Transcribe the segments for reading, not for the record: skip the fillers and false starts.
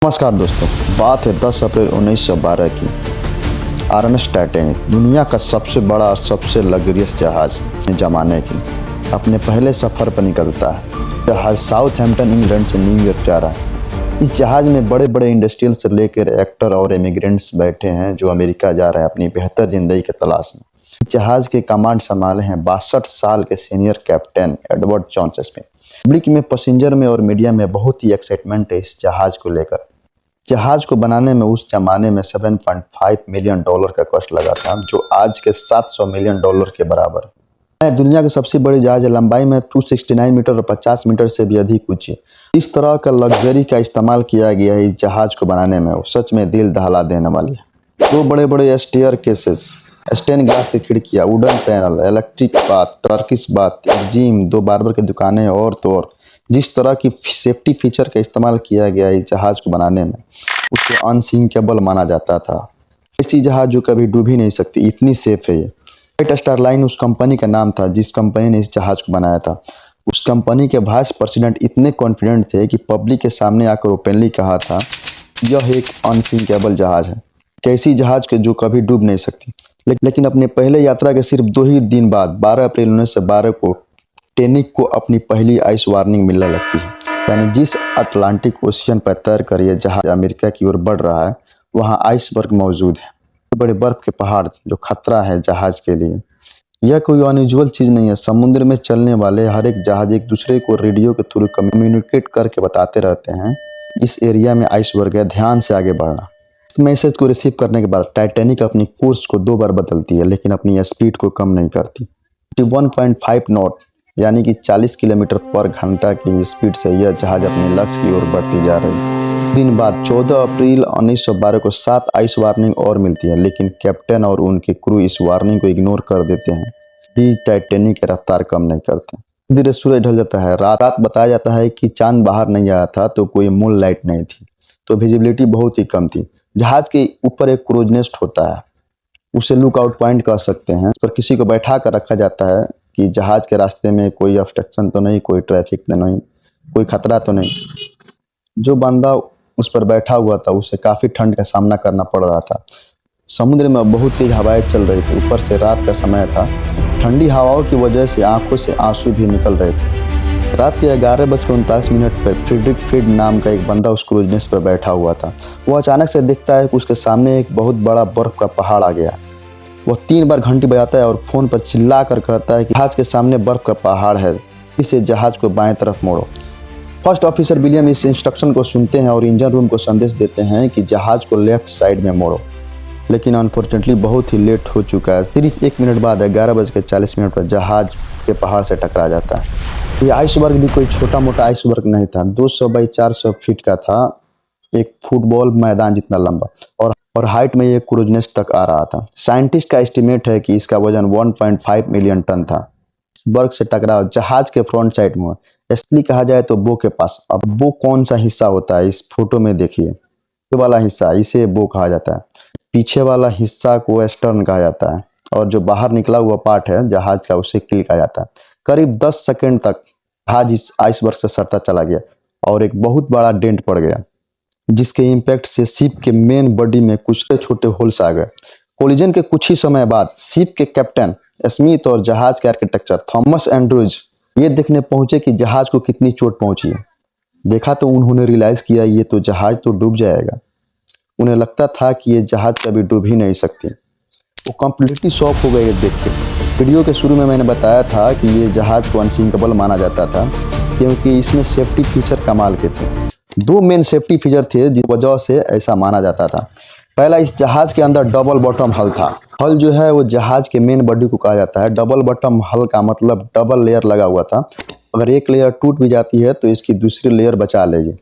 नमस्कार दोस्तों, बात है 10 अप्रैल 1912 की। आरएमएस टाइटैनिक दुनिया का सबसे बड़ा और सबसे लग्जरियस जहाज जमाने की अपने पहले सफ़र पर निकलता है। जहाज साउथहैम्पटन इंग्लैंड से न्यूयॉर्क जा रहा है। इस जहाज में बड़े बड़े इंडस्ट्रियल से लेकर एक्टर और इमिग्रेंट्स बैठे हैं जो अमेरिका जा रहे हैं अपनी बेहतर ज़िंदगी की तलाश में। इस जहाज के कमांड संभाले हैं 62 साल के senior captain Edward John Smith. Public में, पैसेंजर में और मीडिया में बहुत ही एक्साइटमेंट है इस जहाज को लेकर। जहाज को बनाने में उस जमाने में $7.5 मिलियन का कॉस्ट लगा था, जो आज के $700 मिलियन के बराबर है। दुनिया की सबसे बड़ी जहाज है, लंबाई में 269 मीटर और 50 मीटर से भी अधिक ऊंची। इस तरह का लग्जरी का इस्तेमाल किया गया है इस जहाज को बनाने में, वो सच में दिल दहला देने वाली है। दो बड़े बड़े स्टेयर केसेस, स्टेन ग्लास की खिड़कियाँ, wooden panel, electric bath, Turkish bath, gym, 2 barber की दुकानें और तो और जिस तरह की सेफ्टी फीचर का इस्तेमाल किया गया है जहाज को बनाने में, उसे अनसिंकेबल माना जाता था। ऐसी जहाज जो कभी डूब ही नहीं सकती, इतनी सेफ है ये। व्हाइट स्टार लाइन उस कंपनी का नाम था जिस कंपनी ने इस जहाज को बनाया था। उस कंपनी के वाइस प्रेसिडेंट इतने कॉन्फिडेंट थे कि पब्लिक के सामने आकर ओपनली कहा था, यह एक अनसिंकेबल जहाज है, कैसी जहाज के जो कभी डूब नहीं सकती। लेकिन अपने पहले यात्रा के सिर्फ 2 ही दिन बाद 12 अप्रैल 1912 को टाइटैनिक को अपनी पहली आइस वार्निंग मिलने लगती है। यानी जिस अटलांटिक ओशियन पर तैर कर यह जहाज अमेरिका की ओर बढ़ रहा है, वहाँ आइसबर्ग मौजूद है, बड़े बर्फ के पहाड़ जो खतरा है जहाज के लिए। यह कोई अनयूजुअल चीज़ नहीं है। समुद्र में चलने वाले हर एक जहाज एक दूसरे को रेडियो के थ्रू कम्युनिकेट करके बताते रहते हैं, इस एरिया में आइसबर्ग है, ध्यान से आगे बढ़ना। इस मैसेज को रिसीव करने के बाद टाइटैनिक अपनी कोर्स को 2 बार बदलती है, लेकिन अपनी स्पीड को कम नहीं करती। 1.5 नॉट यानी कि 40 किलोमीटर पर घंटा की स्पीड से यह जहाज अपने लक्ष्य की ओर बढ़ती जा रही है। दिन बाद 14 अप्रैल 1912 को 7 आइस वार्निंग और मिलती है, लेकिन कैप्टन और उनके क्रू इस वार्निंग को इग्नोर कर देते हैं। भी टाइटैनिक की रफ्तार कम नहीं करते। धीरे सूरज ढल जाता है। रात बताया जाता है कि चांद बाहर नहीं आया था, तो कोई मून लाइट नहीं थी, तो विजिबिलिटी बहुत ही कम थी। जहाज के ऊपर एक क्रूज नेस्ट होता है, उसे लुकआउट पॉइंट कह सकते हैं। इस पर किसी को बैठा कर रखा जाता है कि जहाज के रास्ते में कोई ऑब्स्ट्रक्शन तो नहीं, कोई ट्रैफिक तो नहीं, कोई खतरा तो नहीं। जो बंदा उस पर बैठा हुआ था उसे काफ़ी ठंड का सामना करना पड़ रहा था। समुद्र में बहुत तेज हवाएं चल रही थी, ऊपर से रात का समय था। ठंडी हवाओं की वजह से आंखों से आंसू भी निकल रहे थे। रात के 11:39 पर फ्रेडरिक फ्रीड नाम का एक बंदा उस क्रूजनेस पर बैठा हुआ था। वो अचानक से देखता है कि उसके सामने एक बहुत बड़ा बर्फ का पहाड़ आ गया। वो 3 बार घंटी बजाता है और फोन पर चिल्ला कर कहता है कि जहाज के सामने बर्फ का पहाड़ है, इसे जहाज को बाएं तरफ मोड़ो। फर्स्ट ऑफिसर विलियम इस इंस्ट्रक्शन को सुनते हैं और इंजन रूम को संदेश देते हैं कि जहाज को लेफ्ट साइड में मोड़ो। लेकिन अनफॉर्चुनेटली बहुत ही लेट हो चुका है। सिर्फ 1 मिनट बाद 11:40 पर जहाज के पहाड़ से टकरा जाता है। ये आइसबर्ग भी कोई छोटा मोटा आइसबर्ग नहीं था, 200 बाई 400 फीट का था, एक फुटबॉल मैदान जितना लंबा, और हाइट में ये क्रूजनेस तक आ रहा था। साइंटिस्ट का एस्टिमेट है कि इसका वजन 1.5 मिलियन टन था। बर्ग से टकराव जहाज के फ्रंट साइड में, एक्चुअली कहा जाए तो बो के पास। अब बो कौन सा हिस्सा होता है, इस फोटो में देखिए, ये वाला हिस्सा, इसे बो कहा जाता है। पीछे वाला हिस्सा को स्टर्न कहा जाता है, और जो बाहर निकला हुआ पार्ट है जहाज का, उसे किल कहा जाता है। करीब 10 सेकेंड तक जहाज इस आइसबर्ग से सटता चला गया और एक बहुत बड़ा डेंट पड़ गया, जिसके इम्पैक्ट से शिप के मेन बॉडी में कुछ छोटे होल्स आ गए। कोलिजन के कुछ ही समय बाद शिप के कैप्टन स्मिथ और जहाज के आर्किटेक्चर थॉमस एंड्रूज ये देखने पहुंचे कि जहाज को कितनी चोट पहुंची है। देखा तो उन्होंने रियलाइज किया ये तो जहाज तो डूब जाएगा। उन्हें लगता था कि ये जहाज कभी डूब ही नहीं सकती। वो कंप्लीटली शॉक हो गए देख के। वीडियो के शुरू में मैंने बताया था कि ये जहाज को अनसिंकेबल माना जाता था क्योंकि इसमें सेफ्टी फीचर कमाल के थे। 2 मेन सेफ्टी फीचर थे जिस वजह से ऐसा माना जाता था। पहला, इस जहाज के अंदर डबल बॉटम हल था। हल जो है वो जहाज के मेन बॉडी को कहा जाता है। डबल बॉटम हल का मतलब डबल लेयर लगा हुआ था। अगर एक लेयर टूट भी जाती है तो इसकी दूसरी लेयर बचा लेगी।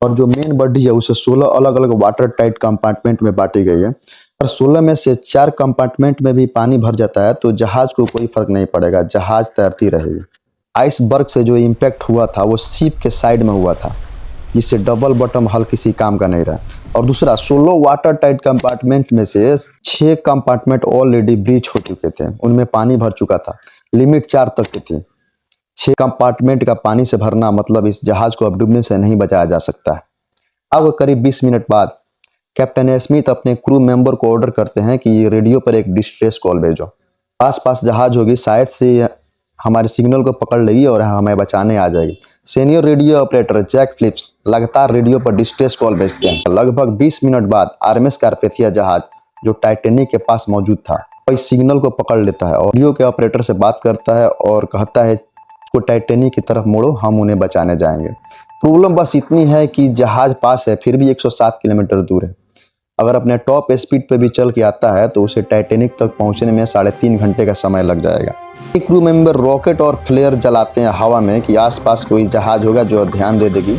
और जो मेन बॉडी है उसे 16 अलग अलग वाटर टाइट कंपार्टमेंट में बांटी गई है। और 16 में से 4 कंपार्टमेंट में भी पानी भर जाता है तो जहाज को कोई फर्क नहीं पड़ेगा, जहाज तैरती रहेगी। आइसबर्ग से जो इम्पैक्ट हुआ था वो शिप के साइड में हुआ था, जिससे डबल बॉटम हल किसी काम का नहीं रहा। और दूसरा, 16 वाटर टाइट कंपार्टमेंट में से 6 कंपार्टमेंट ऑलरेडी ब्रीच हो चुके थे, उनमें पानी भर चुका था। लिमिट 4 तक की थी। 6 कंपार्टमेंट का पानी से भरना मतलब इस जहाज को अब डूबने से नहीं बचाया जा सकता है। अब करीब 20 मिनट बाद कैप्टन स्मिथ अपने क्रू मेंबर को ऑर्डर करते हैं कि ये रेडियो पर एक डिस्ट्रेस कॉल भेजो। आस पास जहाज होगी, शायद से हमारे सिग्नल को पकड़ लेगी और हमें बचाने आ जाएगी। Senior radio operator Jack Phillips लगातार रेडियो पर डिस्ट्रेस कॉल भेजते हैं। लगभग 20 मिनट बाद आरएमएस कारपेथिया जहाज जो टाइटेनिक के पास मौजूद था वही सिग्नल को पकड़ लेता है और रेडियो के ऑपरेटर से बात करता है और कहता है को टाइटेनिक की तरफ मोड़ो, हम उन्हें बचाने जाएंगे। प्रॉब्लम बस इतनी है कि जहाज पास है फिर भी 107 किलोमीटर दूर है। अगर अपने टॉप स्पीड पे भी चल के आता है तो उसे टाइटेनिक तक पहुंचने में 3.5 घंटे का समय लग जाएगा। एक क्रू मेंबर रॉकेट और फ्लेयर जलाते हैं हवा में कि आसपास कोई जहाज होगा जो ध्यान दे देगी,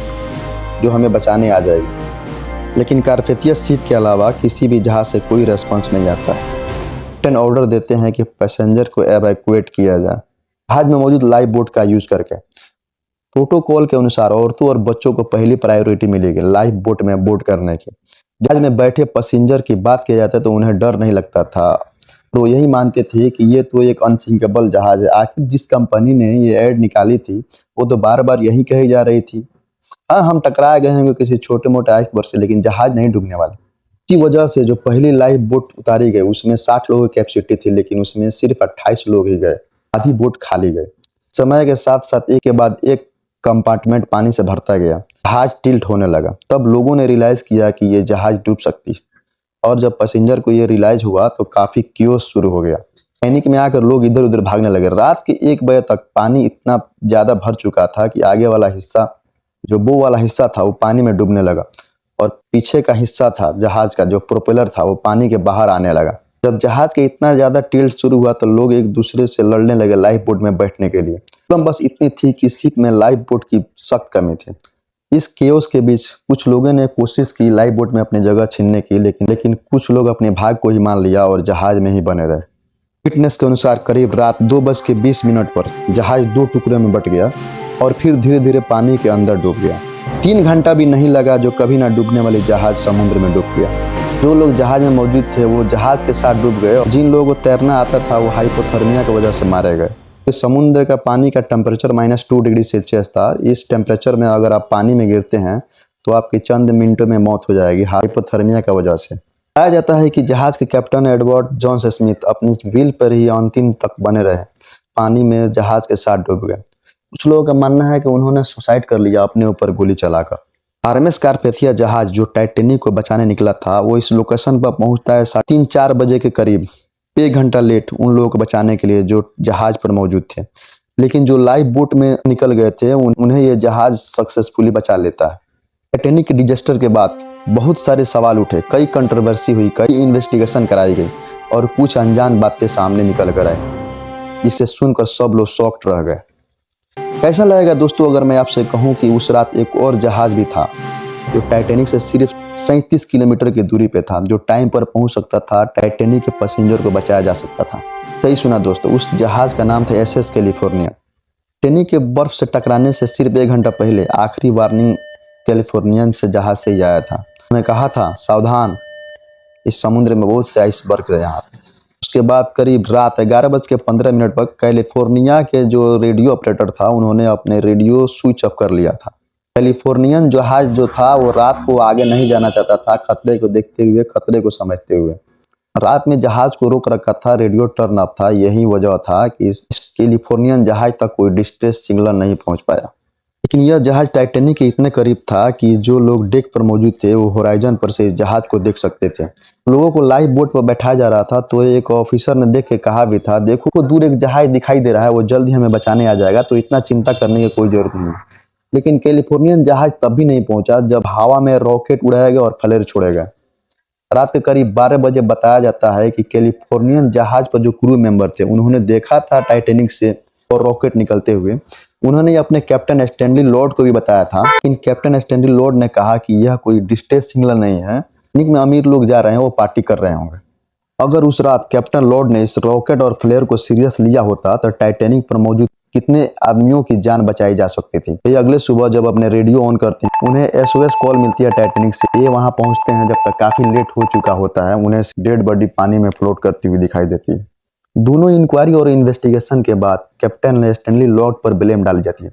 जो हमें बचाने आ जाएगी। लेकिन कारपेथिया शिप के अलावा किसी भी जहाज से कोई रेस्पॉन्स नहीं आता है। कैप्टन ऑर्डर देते हैं कि पैसेंजर को एवैक्यूएट किया जाए। जहाज में मौजूद लाइफ बोट का यूज करके प्रोटोकॉल के अनुसार औरतों और बच्चों को पहली प्रायोरिटी मिलेगी लाइफ बोट में बोर्ड करने की। जहाज में बैठे पैसेंजर की बात किया जाता है तो उन्हें डर नहीं लगता था। वो यही मानते थे कि ये तो एक अनसिंकेबल जहाज है। आखिर जिस कंपनी ने ये ऐड निकाली थी वो तो बार बार यही कही जा रही थी, हाँ हम टकराए गए होंगे किसी छोटे मोटे आइसबर्ग से, लेकिन जहाज नहीं डूबने वाला। इसी वजह से जो पहली लाइफ बोट उतारी गई उसमें 60 लोगों की कैपेसिटी थी, लेकिन उसमें सिर्फ 28 लोग ही गए, आधी बोट खाली गए। समय के साथ साथ एक के बाद एक कंपार्टमेंट पानी से भरता गया, जहाज टिल्ट होने लगा। तब लोगों ने रियलाइज किया कि ये जहाज डूब सकती है और जब पैसेंजर को ये रियलाइज हुआ तो काफी क्योस शुरू हो गया। पैनिक में आकर लोग इधर उधर भागने लगे। रात के 1 बजे तक पानी इतना ज्यादा भर चुका था कि आगे वाला हिस्सा जो बो वाला हिस्सा था वो पानी में डूबने लगा और पीछे का हिस्सा था जहाज का जो प्रोपेलर था वो पानी के बाहर आने लगा। जब जहाज के इतना ज्यादा टिल्ट शुरू हुआ तो लोग एक दूसरे से लड़ने लगे लाइफ बोट में बैठने के लिए। प्रॉब्लम बस इतनी थी कि शिप में लाइफ बोट की सख्त कमी थी। इस केओस के बीच कुछ लोगों ने कोशिश की लाइफ बोट में अपनी जगह छीनने की, लेकिन कुछ लोग अपने भाग को ही मान लिया और जहाज में ही बने रहे। फिटनेस के अनुसार करीब रात 2:20 पर जहाज 2 टुकड़ों में बट गया और फिर धीरे धीरे पानी के अंदर डूब गया। 3 घंटा भी नहीं लगा जो कभी ना डूबने वाली जहाज समुद्र में डूब गया। जो लोग जहाज में मौजूद थे वो जहाज के साथ डूब गए और जिन लोगों को तैरना आता था वो हाइपोथर्मिया की वजह से मारे गए। समुद्र का पानी का टेम्परेचर -2 डिग्री सेल्सियस था। इस टेम्परेचर में अगर आप पानी में गिरते हैं तो आपकी चंद मिनटों में मौत हो जाएगी हाइपोथर्मिया की वजह से। बताया जाता है कि जहाज के कैप्टन एडवर्ड जॉन स्मिथ अपनी व्हील पर ही अंतिम तक बने रहे, पानी में जहाज के साथ डूब गए। कुछ लोगों का मानना है कि उन्होंने सुसाइड कर लिया अपने ऊपर गोली चलाकर। आरएमएस कारपेथिया जहाज जो टाइटेनिक को बचाने निकला था वो इस लोकेशन पर पहुंचता है 3-4 बजे के करीब, 1 घंटा लेट उन लोगों को बचाने के लिए जो जहाज पर मौजूद थे। लेकिन जो लाइफ बोट में निकल गए थे उन्हें यह जहाज सक्सेसफुली बचा लेता है। टाइटेनिक के डिजास्टर के बाद बहुत सारे सवाल उठे, कई कंट्रोवर्सी हुई, कई इन्वेस्टिगेशन कराई गई और कुछ अनजान बातें सामने निकल कर आई, जिसे सुनकर सब लोग शॉक्ड रह गए। कैसा लगेगा दोस्तों अगर मैं आपसे कहूं कि उस रात एक और जहाज भी था जो टाइटेनिक से सिर्फ 37 किलोमीटर की दूरी पे था, जो टाइम पर पहुंच सकता था, टाइटेनिक के पैसेंजर को बचाया जा सकता था। सही सुना दोस्तों, उस जहाज का नाम था एसएस कैलिफोर्निया। टाइटेनिक के बर्फ से टकराने से सिर्फ 1 घंटा पहले आखिरी वार्निंग कैलिफोर्नियन से जहाज से ही आया था। उन्होंने कहा था सावधान, इस समुद्र में बहुत से आइसबर्ग है यहाँ। उसके बाद करीब रात 11:15 पर कैलिफोर्निया के जो रेडियो ऑपरेटर था उन्होंने अपने रेडियो स्विच ऑफ कर लिया था। कैलिफोर्नियन जहाज जो था वो रात को आगे नहीं जाना चाहता था, खतरे को देखते हुए, खतरे को समझते हुए रात में जहाज को रोक रखा था, रेडियो टर्न ऑफ था। यही वजह था कि इस कैलिफोर्नियन जहाज तक कोई डिस्ट्रेस सिग्नल नहीं पहुंच पाया। लेकिन यह जहाज टाइटेनिक के इतने करीब था कि जो लोग डेक पर मौजूद थे वो होराइजन पर से इस जहाज को देख सकते थे। लोगों को लाइफ बोट पर बैठाया जा रहा था तो एक ऑफिसर ने देख के कहा भी था, देखो को दूर एक जहाज दिखाई दे रहा है, वो जल्द ही हमें बचाने आ जाएगा, तो इतना चिंता करने की कोई जरूरत नहीं। लेकिन कैलिफोर्नियन जहाज तब भी नहीं पहुंचा जब हवा में रॉकेट उड़ाए गए और फ्लेयर छोड़े गए। रात के करीब 12 बजे बताया जाता है कि कैलिफोर्नियन जहाज पर जो क्रू मेंबर थे उन्होंने देखा था टाइटेनिक से और रॉकेट निकलते हुए। उन्होंने अपने कैप्टन स्टैनली लॉर्ड को भी बताया था, लेकिन कैप्टन स्टैनली लॉर्ड ने कहा कि यह कोई डिस्ट्रेस सिग्नल नहीं है, टाइटेनिक में अमीर लोग जा रहे हैं, वो पार्टी कर रहे होंगे। अगर उस रात कैप्टन लॉर्ड ने इस रॉकेट और फ्लेयर को सीरियस लिया होता तो टाइटेनिक पर मौजूद कितने आदमियों की जान बचाई जा सकती थी। ये अगले सुबह जब अपने रेडियो ऑन करते हैं उन्हें एसओएस कॉल मिलती है टाइटेनिक से। ये वहां पहुंचते हैं जब तक काफी लेट हो चुका होता है। उन्हें डेड बॉडी पानी में फ्लोट करती हुई दिखाई देती है। दोनों इंक्वायरी और इन्वेस्टिगेशन के बाद कैप्टन स्टैनली लॉर्ड पर ब्लेम डाली जाती है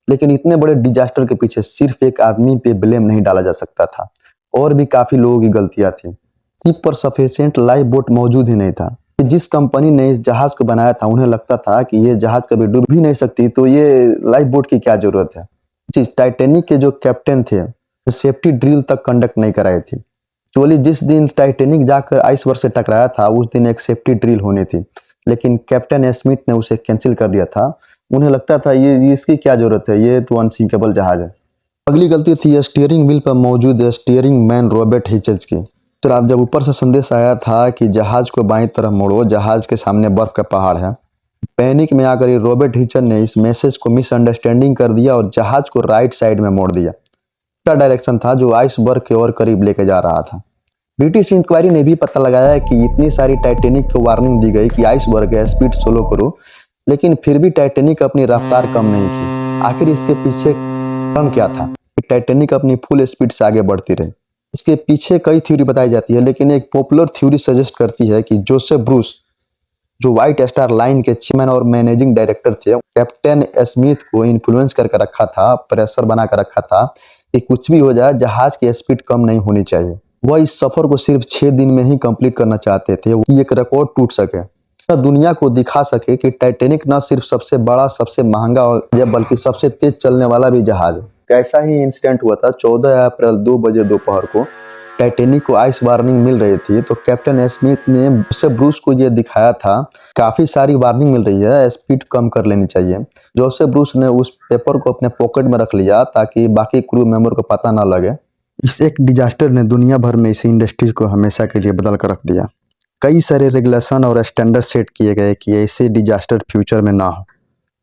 लेकिन इतने बड़े डिजास्टर के पीछे सिर्फ एक आदमी पे ब्लेम नहीं डाला जा सकता था, और भी काफी लोगों की गलतियां थी। शिप पर सफिशिएंट लाइफ बोट मौजूद ही नहीं था। जिस कंपनी ने इस जहाज को बनाया था उन्हें लगता था कि ये जहाज कभी डूब भी नहीं सकती, तो ये लाइफ बोट की क्या जरूरत है। टाइटेनिक के जो कैप्टन थे सेफ्टी ड्रिल तक कंडक्ट नहीं कराई थी। एक्चुअली जिस दिन टाइटेनिक जाकर आइसबर्ग से टकराया था उस दिन एक सेफ्टी ड्रिल होनी थी, लेकिन कैप्टन स्मिथ ने उसे कैंसिल कर दिया था। उन्हें लगता था ये इसकी क्या जरूरत है, ये तो अनसिंकेबल जहाज है। अगली गलती थी स्टीयरिंग व्हील पर मौजूद स्टीयरिंग मैन रॉबर्ट हिचेज की। तो रात जब ऊपर से संदेश आया था कि जहाज को बाईं तरफ मोड़ो, जहाज के सामने बर्फ का पहाड़ है, पैनिक में आकर रॉबर्ट हिचन ने इस मैसेज को मिसअंडरस्टैंडिंग कर दिया और जहाज को राइट साइड में मोड़ दिया। क्या डायरेक्शन था जो आइसबर्ग के और करीब लेके जा रहा था। ब्रिटिश इंक्वायरी ने भी पता लगाया कि इतनी सारी टाइटेनिक को वार्निंग दी गई कि आइसबर्ग है, स्पीड स्लो करो, लेकिन फिर भी टाइटेनिक अपनी रफ्तार कम नहीं की। आखिर इसके पीछे कारण क्या था? टाइटेनिक अपनी फुल स्पीड से आगे बढ़ती रही। इसके पीछे कई थ्योरी बताई जाती है, लेकिन एक पॉपुलर थ्योरी सजेस्ट करती है कि जोसेफ ब्रूस, जो व्हाइट स्टार लाइन के चेयरमैन और मैनेजिंग डायरेक्टर थे, कैप्टन स्मिथ को इन्फ्लुएंस करके रखा था, प्रेशर बना कर रखा था कि कुछ भी हो जाए जहाज की स्पीड कम नहीं होनी चाहिए। वह इस सफर को सिर्फ 6 दिन में ही कंप्लीट करना चाहते थे कि एक रिकॉर्ड टूट सके, दुनिया को दिखा सके कि टाइटेनिक न सिर्फ सबसे बड़ा सबसे महंगा बल्कि सबसे तेज चलने वाला भी जहाज है। कैसा ही इंसिडेंट हुआ था 14 अप्रैल 2 बजे दोपहर को टाइटेनिक को आइस वार्निंग मिल रही थी, तो कैप्टन स्मिथ ने उससे ब्रूस को ये दिखाया था काफी सारी वार्निंग मिल रही है, स्पीड कम कर लेनी चाहिए। जोसेफ ब्रूस ने उस पेपर को अपने पॉकेट में रख लिया ताकि बाकी क्रू मेंबर को पता ना लगे। इस एक डिजास्टर ने दुनिया भर में इस इंडस्ट्री को हमेशा के लिए बदल कर रख दिया। कई सारे रेगुलेशन और स्टैंडर्ड सेट किए गए कि ऐसे डिजास्टर फ्यूचर में ना हो।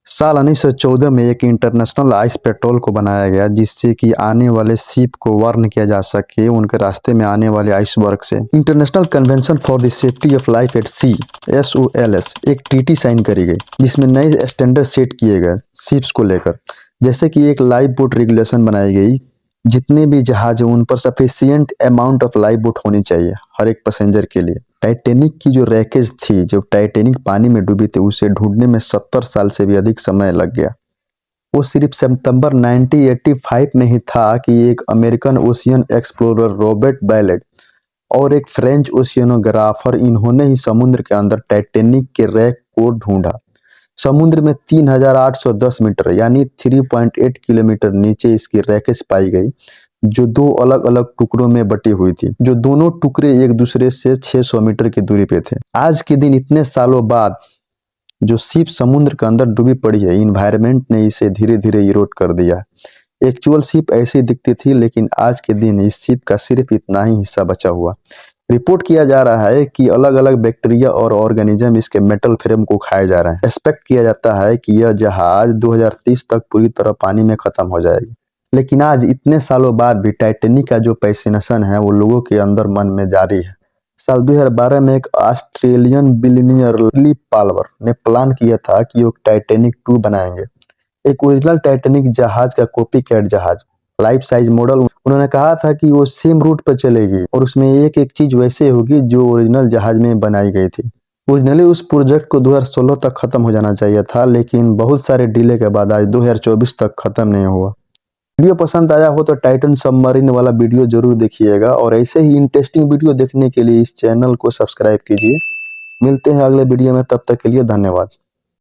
साल 1914 में एक इंटरनेशनल आइस पेट्रोल को बनाया गया, जिससे कि आने वाले शिप को वार्न किया जा सके उनके रास्ते में आने वाले आइसबर्ग से। International convention for the safety of life at sea (SOLS) एक ट्रीटी साइन करी गई, जिसमें नए स्टैंडर्ड सेट किए गए शिप्स को लेकर। जैसे कि एक लाइफ बोट रेगुलेशन बनाई गई, जितने भी जहाज हैं उन पर sufficient amount of life boat होनी चाहिए हर एक पैसेंजर के लिए। टाइटेनिक की जो रैकेज थी, जो टाइटेनिक पानी में डूबी थी, उसे ढूंढने में 70 साल से भी अधिक समय लग गया। वो सिर्फ सितंबर 1985 में ही था कि एक American ocean explorer Robert ballot और एक फ्रेंच ओशियनोग्राफर, इन्होंने ही समुद्र के अंदर टाइटेनिक के रैक को ढूंढा। समुद्र में 3810 मीटर यानी 3.8 किलोमीटर नीचे इसकी रैकेज पाई गई, जो 2 अलग अलग टुकड़ों में बटी हुई थी, जो दोनों टुकड़े एक दूसरे से 600 मीटर की दूरी पे थे। आज के दिन इतने सालों बाद जो शिप समुद्र के अंदर डूबी पड़ी है, इन्वायरमेंट ने इसे धीरे धीरे इरोड कर दिया। एक्चुअल शिप ऐसी दिखती थी, लेकिन आज के दिन इस शिप का सिर्फ इतना ही हिस्सा बचा हुआ। रिपोर्ट किया जा रहा है कि अलग अलग बैक्टीरिया और ऑर्गेनिज्म इसके मेटल फ्रेम को खाए जा रहे हैं। एक्सपेक्ट किया जाता है कि यह जहाज 2030 तक पूरी तरह पानी में खत्म हो जाएगी। लेकिन आज इतने सालों बाद भी टाइटेनिक का जो पैसिनेशन है वो लोगों के अंदर मन में जारी है। साल 2012 में एक ऑस्ट्रेलियन बिलियनियर ली पाल्मर ने प्लान किया था कि वो टाइटेनिक 2 बनाएंगे, एक ओरिजिनल टाइटेनिक जहाज का कॉपी कैट जहाज, लाइफ साइज मॉडल। उन्होंने कहा था कि वो सेम रूट पर चलेगी और उसमें एक एक चीज वैसे होगी जो ओरिजिनल जहाज में बनाई गई थी। ओरिजिनली उस प्रोजेक्ट को 2016 तक खत्म हो जाना चाहिए था, लेकिन बहुत सारे डिले के बाद आज 2024 तक खत्म नहीं हुआ। वीडियो पसंद आया हो तो टाइटन सबमरीन वाला वीडियो जरूर देखिएगा, और ऐसे ही इंटरेस्टिंग वीडियो देखने के लिए इस चैनल को सब्सक्राइब कीजिए। मिलते हैं अगले वीडियो में, तब तक के लिए धन्यवाद।